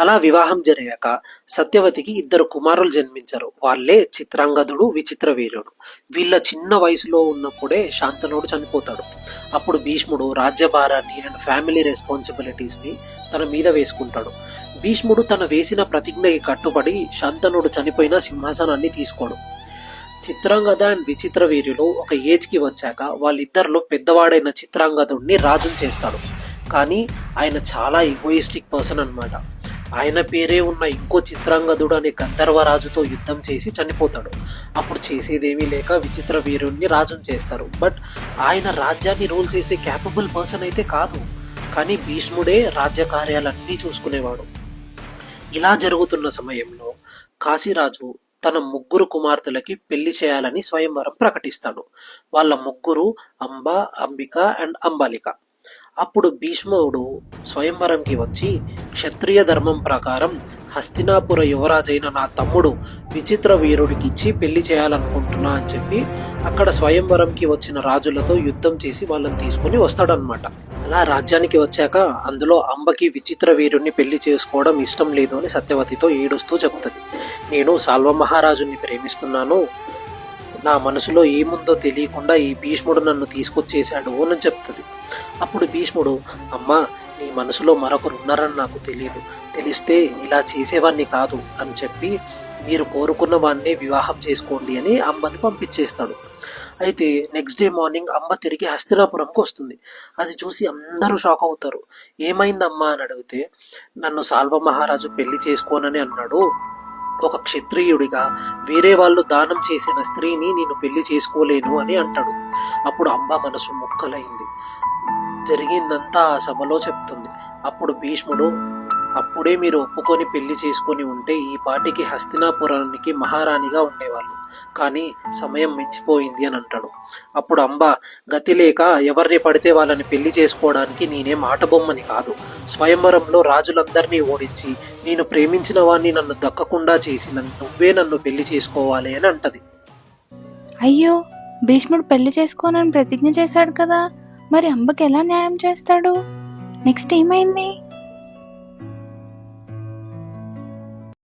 అలా వివాహం జరిగాక సత్యవతికి ఇద్దరు కుమారులు జన్మించారు. వాళ్ళే చిత్రాంగదుడు, విచిత్రవీర్యుడు. వీళ్ళ చిన్న వయసులో ఉన్నప్పుడే శాంతనుడు చనిపోతాడు. అప్పుడు భీష్ముడు రాజ్యభారాన్ని అండ్ ఫ్యామిలీ రెస్పాన్సిబిలిటీస్ ని తన మీద వేసుకుంటాడు. భీష్ముడు తన వేసిన ప్రతిజ్ఞకి కట్టుబడి శాంతనుడు చనిపోయిన సింహాసనాన్ని తీసుకోడు. చిత్రాంగద అండ్ విచిత్రవీర్యులు ఒక ఏజ్ కి వచ్చాక వాళ్ళిద్దరిలో పెద్దవాడైన చిత్రాంగదుడిని రాజుని చేస్తాడు. కానీ ఆయన చాలా ఈగోయిస్టిక్ పర్సన్ అన్నమాట. ఆయన పేరే ఉన్న ఇంకో చిత్రాంగదుడు అనే గంధర్వరాజుతో యుద్ధం చేసి చనిపోతాడు. అప్పుడు చేసేదేమీ లేక విచిత్ర వీరుణ్ణి రాజుని చేస్తారు. బట్ ఆయన రాజ్యాన్ని రూల్ చేసే క్యాపబుల్ పర్సన్ అయితే కాదు. కానీ భీష్ముడే రాజ్య కార్యాలన్నీ చూసుకునేవాడు. ఇలా జరుగుతున్న సమయంలో కాశీరాజు తన ముగ్గురు కుమార్తెలకి పెళ్లి చేయాలని స్వయంవరం ప్రకటిస్తాడు. వాళ్ళ ముగ్గురు అంబ, అంబిక అండ్ అంబాలిక. అప్పుడు భీష్ముడు స్వయంవరంకి వచ్చి క్షత్రియ ధర్మం ప్రకారం హస్తినాపుర యువరాజైన నా తమ్ముడు విచిత్ర వీరుడికి ఇచ్చి పెళ్లి చేయాలనుకుంటున్నా అని చెప్పి అక్కడ స్వయంవరంకి వచ్చిన రాజులతో యుద్ధం చేసి వాళ్ళని తీసుకుని వస్తాడనమాట. అలా రాజ్యానికి వచ్చాక అందులో అంబకి విచిత్ర వీరుణ్ణి పెళ్లి చేసుకోవడం ఇష్టం లేదు అని సత్యవతితో ఏడుస్తూ చెప్తుంది. నేను సాల్వ మహారాజుని ప్రేమిస్తున్నాను, నా మనసులో ఏముందో తెలియకుండా ఈ భీష్ముడు నన్ను తీసుకొచ్చేశాడు అని చెప్తుంది. అప్పుడు భీష్ముడు, అమ్మా నీ మనసులో మరొకరు ఉన్నారని నాకు తెలియదు, తెలిస్తే ఇలా చేసేవాణ్ణి కాదు అని చెప్పి మీరు కోరుకున్న వాడినే వివాహం చేసుకోండి అని అంబని పంపించేస్తాడు. అయితే నెక్స్ట్ డే మార్నింగ్ అంబ తిరిగి హస్తినాపురంకి వస్తుంది. అది చూసి అందరూ షాక్ అవుతారు. ఏమైందమ్మా అని అడిగితే, నన్ను సాల్వ మహారాజు పెళ్లి చేసుకోనని అన్నాడు, ఒక క్షత్రియుడిగా వేరే వాళ్ళు దానం చేసిన స్త్రీని నేను పెళ్లి చేసుకోలేను అని అంటాడు. అప్పుడు అంబ మనసు ముక్కలైంది. జరిగిందంతా ఆ సభలో చెప్తుంది. అప్పుడు భీష్ముడు, అప్పుడే మీరు ఒప్పుకొని పెళ్లి చేసుకొని ఉంటే ఈ పాటికి హస్తినాపురానికి మహారాణిగా ఉండేవాళ్ళు, కానీ సమయం మించిపోయింది అని అంటాడు. అప్పుడు అంబ, గతి లేక ఎవరిని పడితే వాళ్ళని పెళ్లి చేసుకోవడానికి నేనేం ఆటబొమ్మని కాదు, స్వయంవరంలో రాజులందరినీ ఓడించి నేను ప్రేమించిన వాణ్ణి నన్ను దక్కకుండా చేసి నువ్వే నన్ను పెళ్లి చేసుకోవాలి అని అంటది. అయ్యో, భీష్ముడు పెళ్లి చేసుకోనని ప్రతిజ్ఞ చేశాడు కదా, మరి అంబకి ఎలా న్యాయం చేస్తాడు? నెక్స్ట్ ఏమైంది?